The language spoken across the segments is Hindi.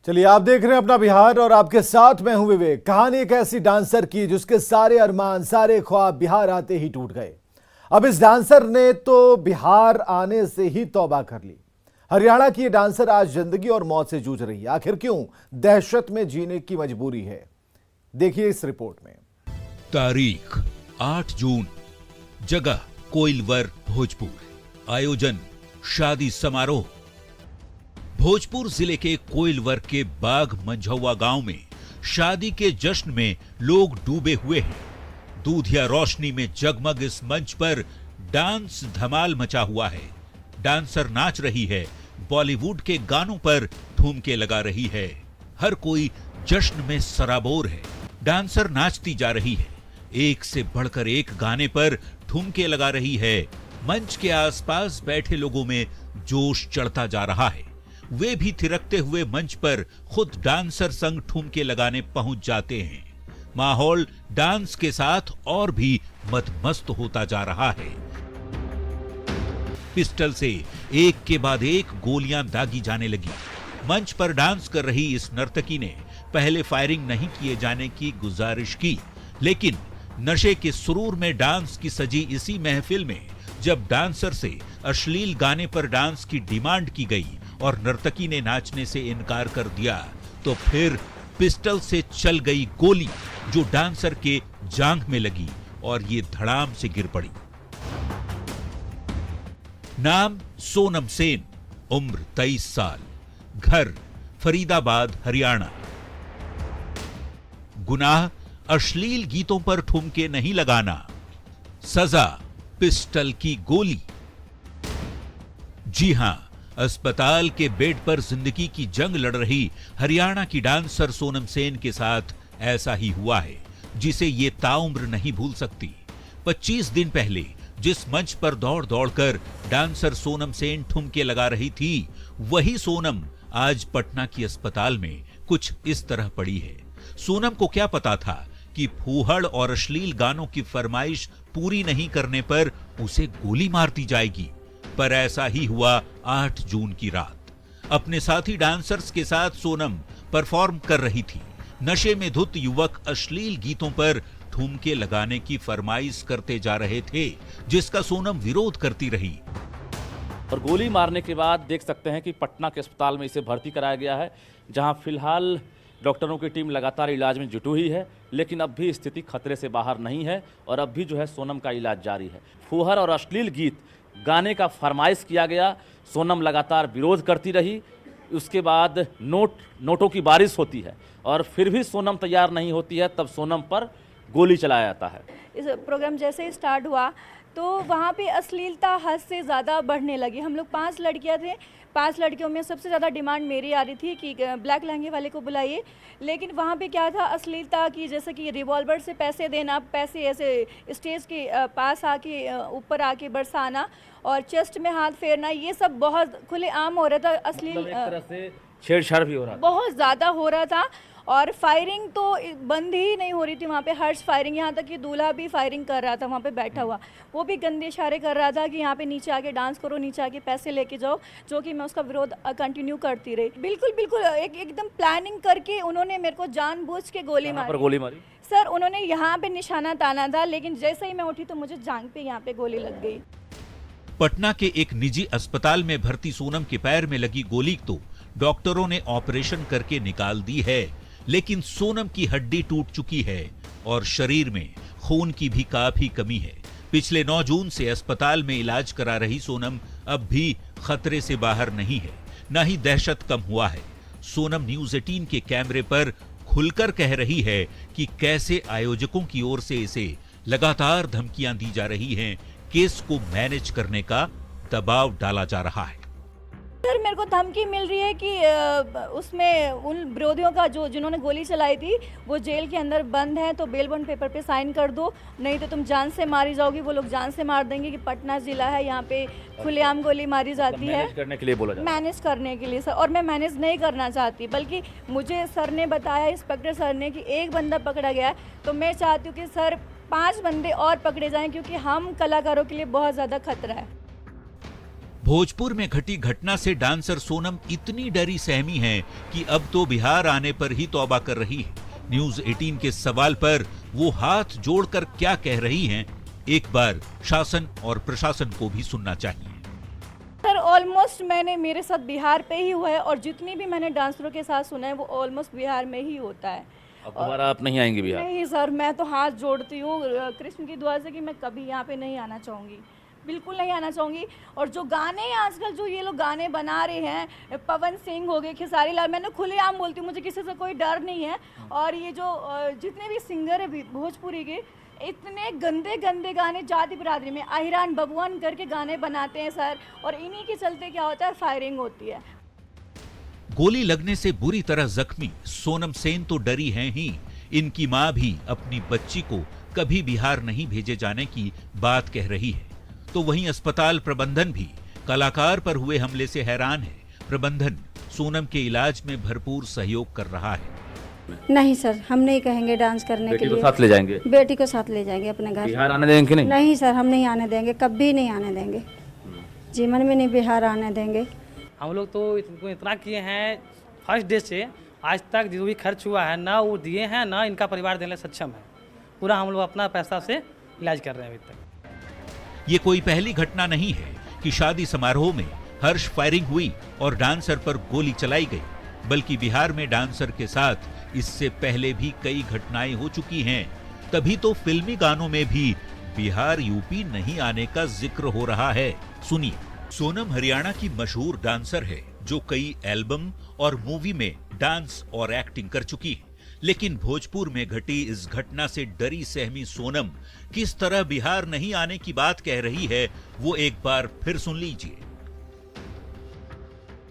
चलिए, आप देख रहे हैं अपना बिहार और आपके साथ मैं हूं विवेक। कहानी एक ऐसी डांसर की जिसके सारे अरमान, सारे ख्वाब बिहार आते ही टूट गए। अब इस डांसर ने तो बिहार आने से ही तौबा कर ली। हरियाणा की ये डांसर आज जिंदगी और मौत से जूझ रही है। आखिर क्यों? दहशत में जीने की मजबूरी है। देखिए इस रिपोर्ट में। तारीख 8 जून, जगह कोइलवर, भोजपुर। आयोजन शादी समारोह। भोजपुर जिले के कोइलवर के बाग मंझौआ गांव में शादी के जश्न में लोग डूबे हुए हैं। दूधिया रोशनी में जगमग इस मंच पर डांस धमाल मचा हुआ है। डांसर नाच रही है, बॉलीवुड के गानों पर ठुमके लगा रही है। हर कोई जश्न में सराबोर है। डांसर नाचती जा रही है, एक से बढ़कर एक गाने पर ठुमके लगा रही है। मंच के आसपास बैठे लोगों में जोश चढ़ता जा रहा है। वे भी थिरकते हुए मंच पर खुद डांसर संग ठुमके लगाने पहुंच जाते हैं। माहौल डांस के साथ और भी मदमस्त होता जा रहा है। पिस्टल से एक के बाद एक गोलियां दागी जाने लगी। मंच पर डांस कर रही इस नर्तकी ने पहले फायरिंग नहीं किए जाने की गुजारिश की, लेकिन नशे के सुरूर में डांस की सजी इसी महफिल में जब डांसर से अश्लील गाने पर डांस की डिमांड की गई और नर्तकी ने नाचने से इनकार कर दिया, तो फिर पिस्टल से चल गई गोली जो डांसर के जांघ में लगी और ये धड़ाम से गिर पड़ी। नाम सोनम सेन, उम्र 23 साल, घर फरीदाबाद, हरियाणा। गुनाह अश्लील गीतों पर ठुमके नहीं लगाना, सजा पिस्टल की गोली। जी हां, अस्पताल के बेड पर जिंदगी की जंग लड़ रही हरियाणा की डांसर सोनम सेन के साथ ऐसा ही हुआ है, जिसे ये ताउम्र नहीं भूल सकती। 25 दिन पहले जिस मंच पर दौड़ दौड़कर डांसर सोनम सेन ठुमके लगा रही थी, वही सोनम आज पटना की अस्पताल में कुछ इस तरह पड़ी है। सोनम को क्या पता था कि फूहड़ और अश्लील गानों की फरमाइश पूरी नहीं करने पर उसे गोली मार दी जाएगी। पर ऐसा ही हुआ 8 जून की रात। अपने साथी डांसर्स के साथ सोनम परफॉर्म कर रही थी। नशे में धुत युवक अश्लील गीतों पर ठुमके लगाने की फरमाइश करते जा रहे थे, जिसका सोनम विरोध करती रही। और गोली मारने के बाद देख सकते हैं कि पटना के अस्पताल में इसे भर्ती कराया गया है, जहां फिलहाल डॉक्टरों की टीम लगातार इलाज में जुटी हुई है, लेकिन अब भी स्थिति खतरे से बाहर नहीं है और अब भी जो है सोनम का इलाज जारी है। फूहड़ और अश्लील गीत गाने का फरमाइश किया गया, सोनम लगातार विरोध करती रही। उसके बाद नोटों की बारिश होती है और फिर भी सोनम तैयार नहीं होती है, तब सोनम पर गोली चलाया जाता है। इस प्रोग्राम जैसे ही स्टार्ट हुआ तो वहाँ पे अश्लीलता हद से ज़्यादा बढ़ने लगी। हम लोग 5 लड़कियाँ थे, 5 लड़कियों में सबसे ज़्यादा डिमांड मेरी आ रही थी कि ब्लैक लहंगे वाले को बुलाइए। लेकिन वहाँ पे क्या था, अश्लीलता की, जैसे कि रिवॉल्वर से पैसे देना, पैसे ऐसे स्टेज के पास आके ऊपर आके बरसाना और चेस्ट में हाथ फेरना, ये सब बहुत खुलेआम हो रहा था। अश्लील एक तरह से छेड़छाड़ भी हो रहा था, बहुत ज़्यादा हो रहा था। और फायरिंग तो बंद ही नहीं हो रही थी वहाँ पे, हर्ष फायरिंग, यहाँ तक कि दूल्हा भी फायरिंग कर रहा था वहाँ पे बैठा हुआ। वो भी गंदे इशारे कर रहा था कि यहाँ पे नीचे आके डांस करो, नीचे आके पैसे लेके जाओ, जो कि मैं उसका विरोध कंटिन्यू करती रही। बिल्कुल बिल्कुल एकदम प्लानिंग करके उन्होंने मेरे को जानबूझ के गोली मारी। सर, उन्होंने यहाँ पे निशाना ताना था, लेकिन जैसे ही मैं उठी तो मुझे जांघ पे यहाँ पे गोली लग गई। पटना के एक निजी अस्पताल में भर्ती सोनम के पैर में लगी गोली तो डॉक्टरों ने ऑपरेशन करके निकाल दी है, लेकिन सोनम की हड्डी टूट चुकी है और शरीर में खून की भी काफी कमी है। पिछले 9 जून से अस्पताल में इलाज करा रही सोनम अब भी खतरे से बाहर नहीं है, न ही दहशत कम हुआ है। सोनम न्यूज़ 18 के कैमरे पर खुलकर कह रही है कि कैसे आयोजकों की ओर से इसे लगातार धमकियां दी जा रही हैं, केस को मैनेज करने का दबाव डाला जा रहा है। सर, मेरे को धमकी मिल रही है कि उसमें उन विरोधियों का जिन्होंने गोली चलाई थी वो जेल के अंदर बंद है, तो बेल बॉन्ड पेपर पे साइन कर दो, नहीं तो तुम जान से मारी जाओगी। वो लोग जान से मार देंगे कि पटना जिला है, यहाँ पे खुलेआम गोली मारी जाती है। मैनेज करने के लिए बोला जाता है। मैनेज करने के लिए सर, और मैं मैनेज नहीं करना चाहती, बल्कि मुझे सर ने बताया, इंस्पेक्टर सर ने, कि एक बंदा पकड़ा गया है, तो मैं चाहती हूँ कि सर 5 बंदे और पकड़े जाएं, क्योंकि हम कलाकारों के लिए बहुत ज़्यादा खतरा है। भोजपुर में घटी घटना से डांसर सोनम इतनी डरी सहमी है कि अब तो बिहार आने पर ही तौबा कर रही है। न्यूज 18 के सवाल पर वो हाथ जोड़कर क्या कह रही हैं, एक बार शासन और प्रशासन को भी सुनना चाहिए। सर ऑलमोस्ट मेरे साथ बिहार पे ही हुआ है और जितनी भी मैंने डांसरों के साथ सुना है वो ऑलमोस्ट बिहार में ही होता है। अब दोबारा आप नहीं आएंगे बिहार? नहीं सर, मैं तो हाथ जोड़ती हूँ कृष्ण की दुआ से कि मैं कभी यहाँ पे नहीं आना चाहूँगी, बिल्कुल नहीं आना चाहूँगी। और जो गाने आजकल जो ये लोग गाने बना रहे हैं, पवन सिंह हो गए, खेसारी लाल, मैंने खुलेआम बोलती हूँ, मुझे किसी से कोई डर नहीं है। और ये जो जितने भी सिंगर है भोजपुरी के, इतने गंदे गंदे गाने जाति बिरादरी में अहिरान बबुआन करके गाने बनाते हैं सर, और इन्हीं के चलते क्या होता है, फायरिंग होती है। गोली लगने से बुरी तरह जख्मी सोनम सेन तो डरी हैं ही, इनकी मां भी अपनी बच्ची को कभी बिहार नहीं भेजे जाने की बात कह रही है। तो वहीं अस्पताल प्रबंधन भी कलाकार पर हुए हमले से हैरान है। प्रबंधन सोनम के इलाज में भरपूर सहयोग कर रहा है। नहीं सर, हम नहीं कहेंगे डांस करने के लिए। साथ ले जाएंगे? बेटी को साथ ले जाएंगे अपने घर। बिहार आने देंगे नहीं? नहीं सर, हम नहीं आने देंगे, कभी नहीं आने देंगे, जीवन में नहीं बिहार आने देंगे। हम लोग तो इतना किए हैं, फर्स्ट डे से आज तक जो भी खर्च हुआ है ना वो दिए हैं, ना इनका परिवार देने सक्षम है। पूरा हम लोग अपना पैसा से इलाज कर रहे हैं अभी तक। ये कोई पहली घटना नहीं है कि शादी समारोह में हर्ष फायरिंग हुई और डांसर पर गोली चलाई गई, बल्कि बिहार में डांसर के साथ इससे पहले भी कई घटनाएं हो चुकी हैं। तभी तो फिल्मी गानों में भी बिहार यूपी नहीं आने का जिक्र हो रहा है। सुनिए, सोनम हरियाणा की मशहूर डांसर है जो कई एल्बम और मूवी में डांस और एक्टिंग कर चुकी है। लेकिन भोजपुर में घटी इस घटना से डरी सहमी सोनम किस तरह बिहार नहीं आने की बात कह रही है, वो एक बार फिर सुन लीजिए।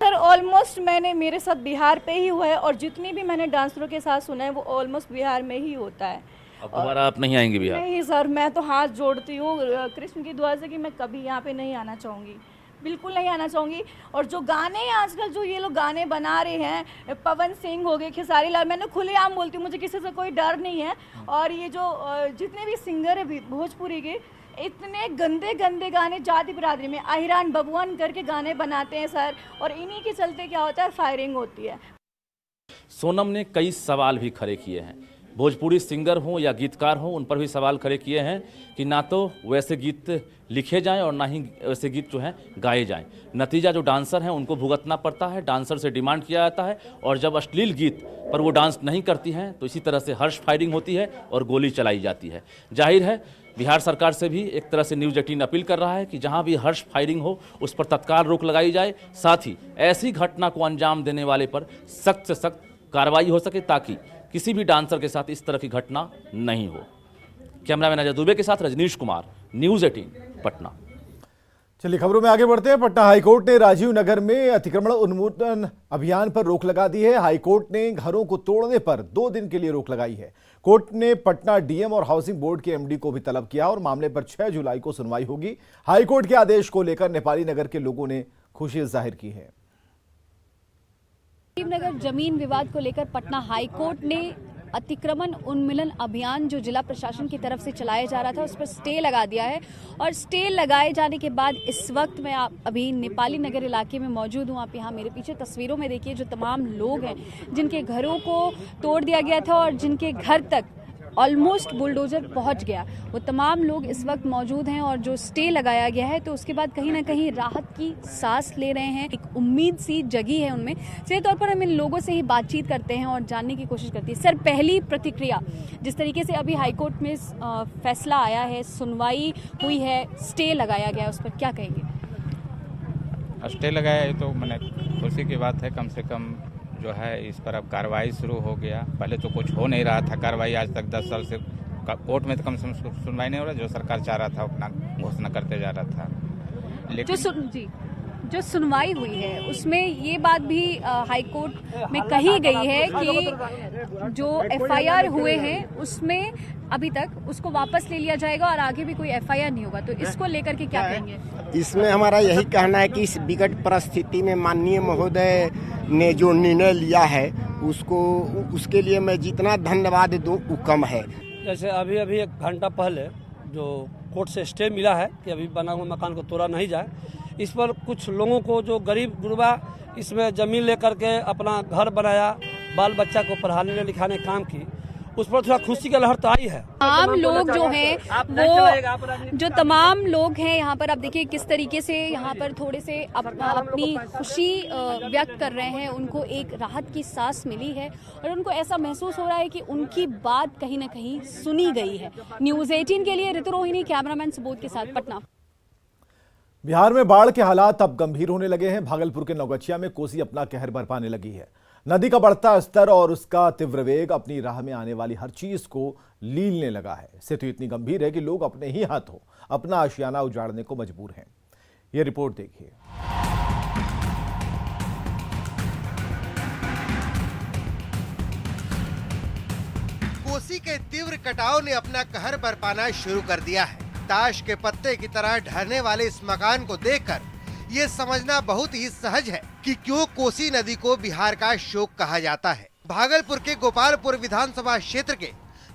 सर ऑलमोस्ट मेरे साथ बिहार पे ही हुआ है और जितनी भी मैंने डांसरों के साथ सुना है वो ऑलमोस्ट बिहार में ही होता है। अब दोबारा आप नहीं आएंगे बिहार? नहीं सर, मैं तो हाथ जोड़ती हूँ कृष्ण की दुआ से कि मैं कभी यहाँ पे नहीं आना चाहूँगी, बिल्कुल नहीं आना चाहूँगी। और जो गाने आजकल जो ये लोग गाने बना रहे हैं, पवन सिंह हो गए, खेसारी लाल, मैंने खुलेआम बोलती हूँ, मुझे किसी से कोई डर नहीं है। और ये जो जितने भी सिंगर है भोजपुरी के, इतने गंदे गंदे गाने जाति बिरादरी में अहिरान बबुआन करके गाने बनाते हैं सर, और इन्हीं के चलते क्या होता है, फायरिंग होती है। सोनम ने कई सवाल भी खड़े किए हैं, भोजपुरी सिंगर हों या गीतकार हों, उन पर भी सवाल खड़े किए हैं कि ना तो वैसे गीत लिखे जाएं और ना ही वैसे गीत जो हैं गाए जाएं। नतीजा जो डांसर हैं उनको भुगतना पड़ता है, डांसर से डिमांड किया जाता है, और जब अश्लील गीत पर वो डांस नहीं करती हैं तो इसी तरह से हर्ष फायरिंग होती है और गोली चलाई जाती है। जाहिर है बिहार सरकार से भी एक तरह से न्यूज़ 18 अपील कर रहा है कि जहां भी हर्ष फायरिंग हो उस पर तत्काल रोक लगाई जाए, साथ ही ऐसी घटना को अंजाम देने वाले पर सख्त से सख्त कार्रवाई हो सके ताकि किसी भी डांसर के साथ इस तरह की घटना नहीं हो। कैमरामैन अजय दुबे के साथ रजनीश कुमार, न्यूज़ 18 पटना। चलिए खबरों में आगे बढ़ते हैं। पटना हाईकोर्ट ने राजीव नगर में अतिक्रमण उन्मूलन अभियान पर रोक लगा दी है। हाईकोर्ट ने घरों को तोड़ने पर 2 दिन के लिए रोक लगाई है। कोर्ट ने पटना डीएम और हाउसिंग बोर्ड के एमडी को भी तलब किया और मामले पर 6 जुलाई को सुनवाई होगी। हाईकोर्ट के आदेश को लेकर नेपाली नगर के लोगों ने खुशी जाहिर की है। राजीव नगर जमीन विवाद को लेकर पटना हाईकोर्ट ने अतिक्रमण उन्मूलन अभियान जो जिला प्रशासन की तरफ से चलाया जा रहा था उस पर स्टे लगा दिया है। और स्टे लगाए जाने के बाद इस वक्त मैं अभी नेपाली नगर इलाके में मौजूद हूँ। आप यहाँ मेरे पीछे तस्वीरों में देखिए जो तमाम लोग हैं जिनके घरों को तोड़ दिया गया था और जिनके घर तक ऑलमोस्ट बुलडोजर पहुंच गया, वो तमाम लोग इस वक्त मौजूद हैं। और जो स्टे लगाया गया है तो उसके बाद कहीं ना कहीं राहत की सांस ले रहे हैं, एक उम्मीद सी जगी है उनमें। सीधे तौर पर हम इन लोगों से ही बातचीत करते हैं और जानने की कोशिश करते हैं। सर, पहली प्रतिक्रिया, जिस तरीके से अभी हाईकोर्ट में फैसला आया है, सुनवाई हुई है, स्टे लगाया गया है, उस पर क्या कहेंगे? स्टे लगाया है तो मैंने खुशी की बात है, कम से कम जो है इस पर अब कार्रवाई शुरू हो गया। पहले तो कुछ हो नहीं रहा था कार्रवाई, आज तक 10 साल से कोर्ट में तो कम से कम सुनवाई नहीं हो रहा। जो सरकार चाह रहा था अपना घोषणा करते जा रहा था। लेकिन जो सुनवाई हुई है उसमें ये बात भी हाईकोर्ट में कही गई है कि जो एफआईआर हुए हैं उसमें अभी तक उसको वापस ले लिया जाएगा और आगे भी कोई एफआईआर नहीं होगा। तो इसको लेकर के क्या कहेंगे? इसमें हमारा यही कहना है कि इस विकट परिस्थिति में माननीय महोदय ने जो निर्णय लिया है उसके लिए मैं जितना धन्यवाद दूं वो कम है। जैसे अभी 1 घंटा पहले जो कोर्ट से स्टे मिला है कि अभी बना हुआ मकान को तोड़ा नहीं जाए, इस पर कुछ लोगों को जो गरीब गुरबा इसमें ज़मीन लेकर के अपना घर बनाया, बाल बच्चा को पढ़ाने लिखाने काम की, उस पर थोड़ा खुशी का लहर तो आई है। आम लोग जो हैं वो जो तमाम लोग हैं यहाँ पर आप देखिए किस तरीके से यहाँ पर थोड़े से अपनी खुशी व्यक्त कर रहे हैं। उनको एक राहत की सांस मिली है और उनको ऐसा महसूस हो रहा है कि उनकी बात कहीं ना कहीं सुनी गई है। न्यूज़ 18 के लिए ऋतु रोहिणी, कैमरामैन सुबोध के साथ, पटना। बिहार में बाढ़ के हालात अब गंभीर होने लगे हैं। भागलपुर के नवगछिया में कोसी अपना कहर बरपाने लगी है। नदी का बढ़ता स्तर और उसका तीव्र वेग अपनी राह में आने वाली हर चीज को लीलने लगा है। स्थिति इतनी गंभीर है कि लोग अपने ही हाथों अपना आशियाना उजाड़ने को मजबूर हैं। यह रिपोर्ट देखिए। कोसी के तीव्र कटाव ने अपना कहर बरपाना शुरू कर दिया है। ताश के पत्ते की तरह ढहने वाले इस मकान को देखकर ये समझना बहुत ही सहज है कि क्यों कोसी नदी को बिहार का शोक कहा जाता है। भागलपुर के गोपालपुर विधानसभा क्षेत्र के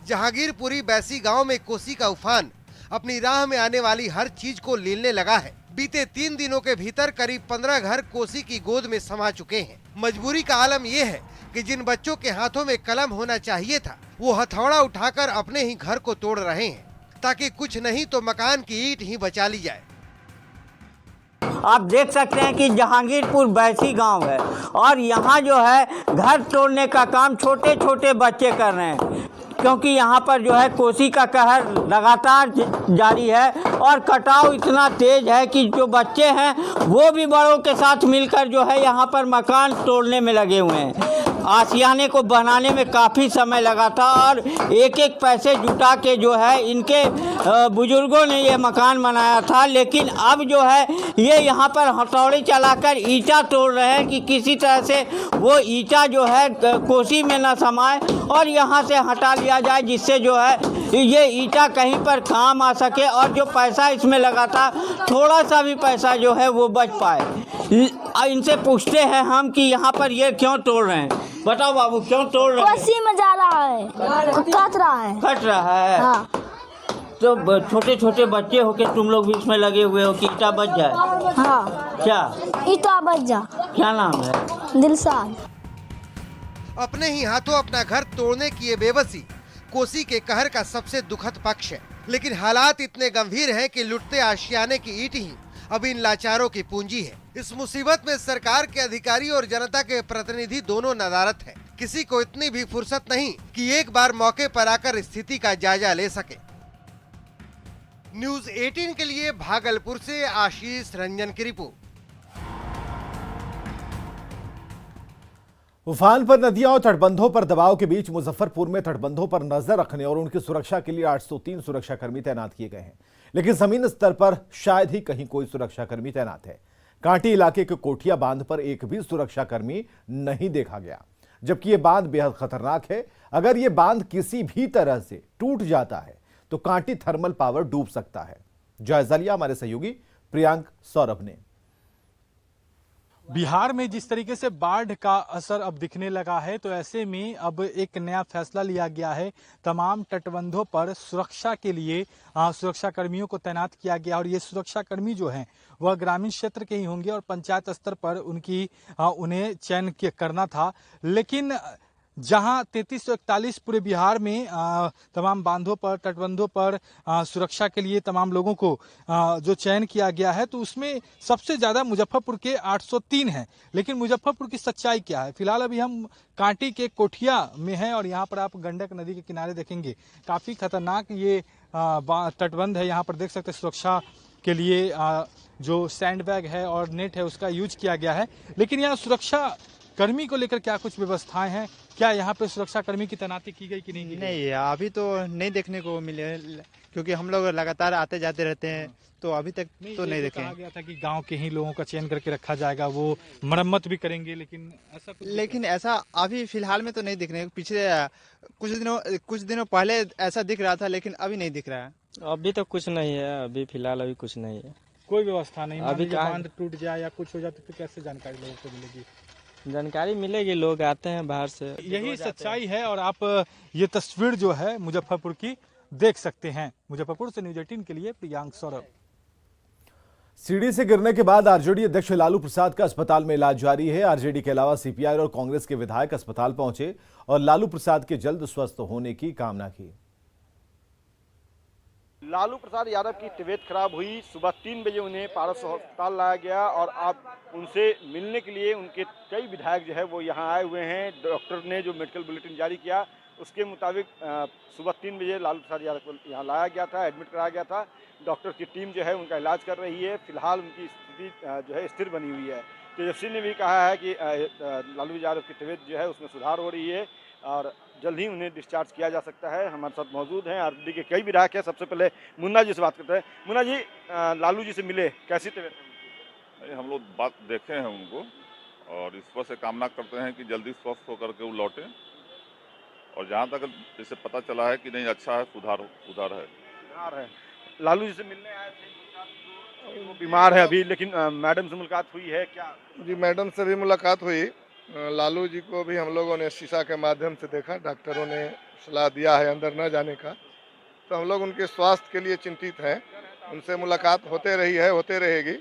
जहांगीरपुरी बैसी गांव में कोसी का उफान अपनी राह में आने वाली हर चीज को लीलने लगा है। बीते 3 दिनों के भीतर करीब 15 घर कोसी की गोद में समा चुके हैं। मजबूरी का आलम ये है कि जिन बच्चों के हाथों में कलम होना चाहिए था, वो हथौड़ा उठाकर अपने ही घर को तोड़ रहे हैं, ताकि कुछ नहीं तो मकान की ईंट ही बचा ली जाए। आप देख सकते हैं कि जहांगीरपुर बैसी गांव है और यहाँ जो है घर तोड़ने का काम छोटे छोटे बच्चे कर रहे हैं, क्योंकि यहाँ पर जो है कोसी का कहर लगातार जारी है और कटाव इतना तेज है कि जो बच्चे हैं वो भी बड़ों के साथ मिलकर जो है यहाँ पर मकान तोड़ने में लगे हुए हैं। आशियाने को बनाने में काफ़ी समय लगा था और एक एक पैसे जुटा के जो है इनके बुजुर्गों ने ये मकान बनाया था, लेकिन अब जो है ये यहाँ पर हथौड़े चलाकर ईंटा तोड़ रहे हैं कि किसी तरह से वो ईंटा जो है कोसी में न समाए और यहाँ से हटा लिया जाए, जिससे जो है ये ईंटा कहीं पर काम आ सके और जो पैसा इसमें लगा था थोड़ा सा भी पैसा जो है वो बच पाए। इनसे पूछते हैं हम कि यहाँ पर ये क्यों तोड़ रहे हैं। बताओ बाबू, क्यों तोड़ रहे हैं? कोसी में जा रहा है, कट रहा है। कट रहा है। हाँ। तो छोटे छोटे बच्चे हो के तुम लोग भी इसमें लगे हुए हो कि ईंटा बच जाए। हाँ। क्या ईंटा बच जा। क्या नाम है? दिलशाद। अपने ही हाथों अपना घर तोड़ने की ये बेबसी कोसी के कहर का सबसे दुखद पक्ष है। लेकिन हालात इतने गंभीर हैं कि लुटते आशियाने की ईंट ही अब इन लाचारों की पूंजी है। इस मुसीबत में सरकार के अधिकारी और जनता के प्रतिनिधि दोनों नदारत हैं। किसी को इतनी भी फुर्सत नहीं कि एक बार मौके पर आकर स्थिति का जायजा ले सके। न्यूज़ 18 के लिए भागलपुर से आशीष रंजन की रिपोर्ट। उफान पर नदियों और तटबंधों पर दबाव के बीच मुजफ्फरपुर में तटबंधों पर नजर रखने और उनकी सुरक्षा के लिए 803 सुरक्षाकर्मी तैनात किए गए हैं, लेकिन जमीन स्तर पर शायद ही कहीं कोई सुरक्षाकर्मी तैनात है। कांटी इलाके के कोठिया बांध पर एक भी सुरक्षाकर्मी नहीं देखा गया, जबकि ये बांध बेहद खतरनाक है। अगर ये बांध किसी भी तरह से टूट जाता है तो कांटी थर्मल पावर डूब सकता है। जायजा लिया हमारे सहयोगी प्रियांक सौरभ ने। बिहार में जिस तरीके से बाढ़ का असर अब दिखने लगा है, तो ऐसे में अब एक नया फैसला लिया गया है। तमाम तटबंधों पर सुरक्षा के लिए सुरक्षा कर्मियों को तैनात किया गया और ये सुरक्षा कर्मी जो हैं वह ग्रामीण क्षेत्र के ही होंगे और पंचायत स्तर पर उन्हें चयन करना था। लेकिन जहां 3341 पूरे बिहार में तमाम बांधों पर तटबंधों पर सुरक्षा के लिए तमाम लोगों को जो चयन किया गया है, तो उसमें सबसे ज़्यादा मुजफ्फरपुर के 803 हैं। लेकिन मुजफ्फरपुर की सच्चाई क्या है? फिलहाल अभी हम कांटी के कोठिया में हैं और यहाँ पर आप गंडक नदी के किनारे देखेंगे काफ़ी खतरनाक ये तटबंध है। यहाँ पर देख सकते हैं सुरक्षा के लिए जो सैंडबैग है और नेट है उसका यूज किया गया है। लेकिन यहाँ सुरक्षा कर्मी को लेकर क्या कुछ व्यवस्थाएं हैं? क्या यहाँ पे सुरक्षा कर्मी की तैनाती की गई कि नहीं की गई? नहीं, अभी तो नहीं देखने को मिले, क्योंकि हम लोग लगातार आते जाते रहते हैं, तो अभी तक तो नहीं देखे। कहा गया था कि गांव के ही लोगों का चयन करके रखा जाएगा, वो मरम्मत भी करेंगे, लेकिन ऐसा अभी फिलहाल में तो नहीं दिख रहे। पिछले कुछ दिनों पहले ऐसा दिख रहा था, लेकिन अभी नहीं दिख रहा है। अभी तो कुछ नहीं है, अभी फिलहाल अभी कुछ नहीं है, कोई व्यवस्था नहीं। अभी बांध टूट जाए या कुछ हो जाए तो फिर कैसे जानकारी लोगों को मिलेगी? जानकारी मिलेगी, लोग आते हैं बाहर से। यही सच्चाई है और आप ये तस्वीर जो है मुजफ्फरपुर की देख सकते हैं। मुजफ्फरपुर से न्यूज़ 18 के लिए प्रियांक सौरभ। सीढ़ी से गिरने के बाद आरजेडी अध्यक्ष लालू प्रसाद का अस्पताल में इलाज जारी है। आरजेडी के अलावा सीपीआई और कांग्रेस के विधायक अस्पताल पहुंचे और लालू प्रसाद के जल्द स्वस्थ होने की कामना की। लालू प्रसाद यादव की तबीयत खराब हुई, सुबह 3 बजे उन्हें पारस अस्पताल लाया गया और अब उनसे मिलने के लिए उनके कई विधायक जो है वो यहाँ आए हुए हैं। डॉक्टर ने जो मेडिकल बुलेटिन जारी किया उसके मुताबिक सुबह 3 बजे लालू प्रसाद यादव को यहाँ लाया गया था, एडमिट कराया गया था। डॉक्टर की टीम जो है उनका इलाज कर रही है। फिलहाल उनकी स्थिति जो है स्थिर बनी हुई है। तेजस्वी ने भी कहा है कि लालू यादव की तबीयत जो है उसमें सुधार हो रही है और जल्द ही उन्हें डिस्चार्ज किया जा सकता है। हमारे साथ मौजूद हैं आरजेडी के कई विधायक हैं। सबसे पहले मुन्ना जी से बात करते हैं। मुन्ना जी, लालू जी से मिले, कैसी तबीयत? हम लोग बात देखे हैं उनको और ईश्वर से कामना करते हैं कि जल्दी स्वस्थ होकर के वो लौटें। और जहाँ तक जैसे पता चला है कि नहीं, अच्छा है, सुधार है। लालू जी से मिलने आए थे, वो बीमार है अभी, लेकिन मैडम से मुलाकात हुई है क्या? जी, मैडम से भी मुलाकात हुई। लालू जी को भी हम लोगों ने शीशा के माध्यम से देखा। डॉक्टरों ने सलाह दिया है अंदर न जाने का, तो हम लोग उनके स्वास्थ्य के लिए चिंतित हैं। उनसे मुलाकात होते रही है, होते रहेगी।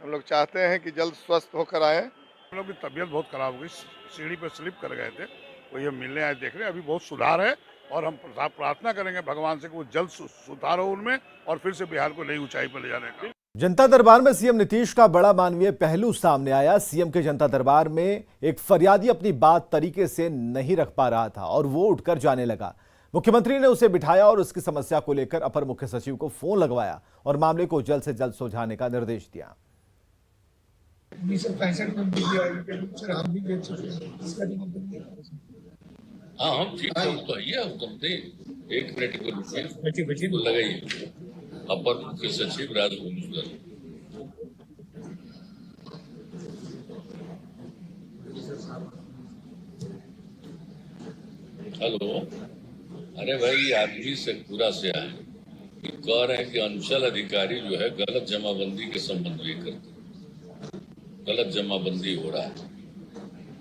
हम लोग चाहते हैं कि जल्द स्वस्थ होकर आएँ। हम लोग की तबीयत बहुत खराब हो गई, सीढ़ी पर स्लिप कर गए थे, वो ये मिलने आए, देख रहे हैं अभी बहुत सुधार है और हम प्रार्थना करेंगे भगवान से कि वो जल्द सुधार हो उनमें और फिर से बिहार को नई ऊंचाई पर ले जाने का। जनता दरबार में सीएम नीतीश का बड़ा मानवीय पहलू सामने आया। सीएम के जनता दरबार में एक फरियादी अपनी बात तरीके से नहीं रख पा रहा था और वो उठकर जाने लगा। मुख्यमंत्री ने उसे बिठाया और उसकी समस्या को लेकर अपर मुख्य सचिव को फोन लगवाया और मामले को जल्द से जल्द सुलझाने का निर्देश दिया। 1965 में हम भी बेच चुके हाँ, हम ठीक है, तो आइए तुम एक मिनट लगाइए। अपर मुख्य सचिव राजभवन। हेलो, अरे भाई आदमी से पूरा से आए कह रहे हैं कि अंचल अधिकारी जो है गलत जमाबंदी के संबंध में करते, गलत जमाबंदी हो रहा है।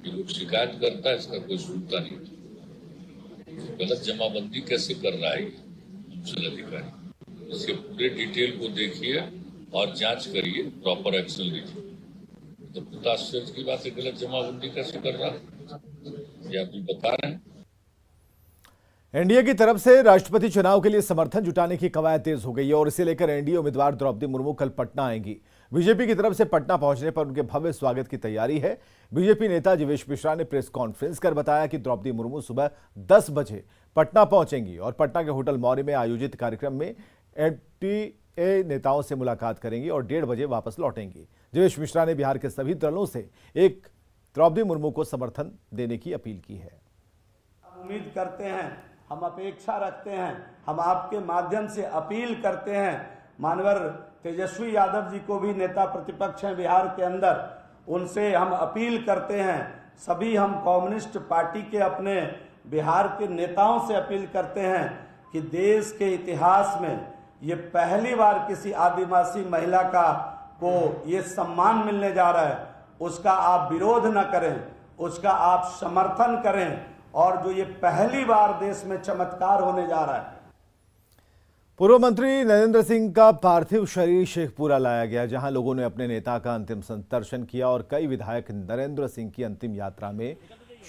ये लोग शिकायत करता है, इसका कोई सुनता नहीं। गलत जमाबंदी कैसे कर रहा है अंचल अधिकारी? इसके पूरे डिटेल को देखिए और जांच करिए, प्रॉपर एक्शन लीजिए। तो पता आश्चर्य की बात है, गलत जमाबंदी कैसे कर रहा है ये आप बता रहे हैं। एनडीए की तरफ से राष्ट्रपति चुनाव के लिए समर्थन जुटाने की कवायद तेज हो गई है और इसे लेकर एनडीए उम्मीदवार द्रौपदी मुर्मू कल पटना आएंगी। बीजेपी की तरफ से पटना पहुंचने पर उनके भव्य स्वागत की तैयारी है। बीजेपी नेता जीवेश मिश्रा ने प्रेस कॉन्फ्रेंस कर बताया कि द्रौपदी मुर्मू सुबह 10 बजे पटना पहुंचेंगी और पटना के होटल मौर्य में आयोजित कार्यक्रम में एनडीए नेताओं से मुलाकात करेंगी और 1:30 बजे वापस लौटेंगी। जीवेश मिश्रा ने बिहार के सभी दलों से एक द्रौपदी मुर्मू को समर्थन देने की अपील की है। उम्मीद करते हैं, हम अपेक्षा रखते हैं, हम आपके माध्यम से अपील करते हैं, मानवर तेजस्वी यादव जी को भी नेता प्रतिपक्ष हैं बिहार के अंदर, उनसे हम अपील करते हैं, सभी हम कम्युनिस्ट पार्टी के अपने बिहार के नेताओं से अपील करते हैं कि देश के इतिहास में ये पहली बार किसी आदिवासी महिला को ये सम्मान मिलने जा रहा है। उसका आप विरोध न करें, उसका आप समर्थन करें और जो ये पहली बार देश में चमत्कार होने जा रहा है। पूर्व मंत्री नरेंद्र सिंह का पार्थिव शरीर शेखपुरा लाया गया, जहां लोगों ने अपने नेता का अंतिम दर्शन किया और कई विधायक नरेंद्र सिंह की अंतिम यात्रा में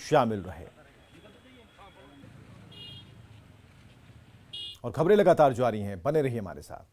शामिल रहे। और खबरें लगातार जारी हैं, बने रहिए हमारे साथ।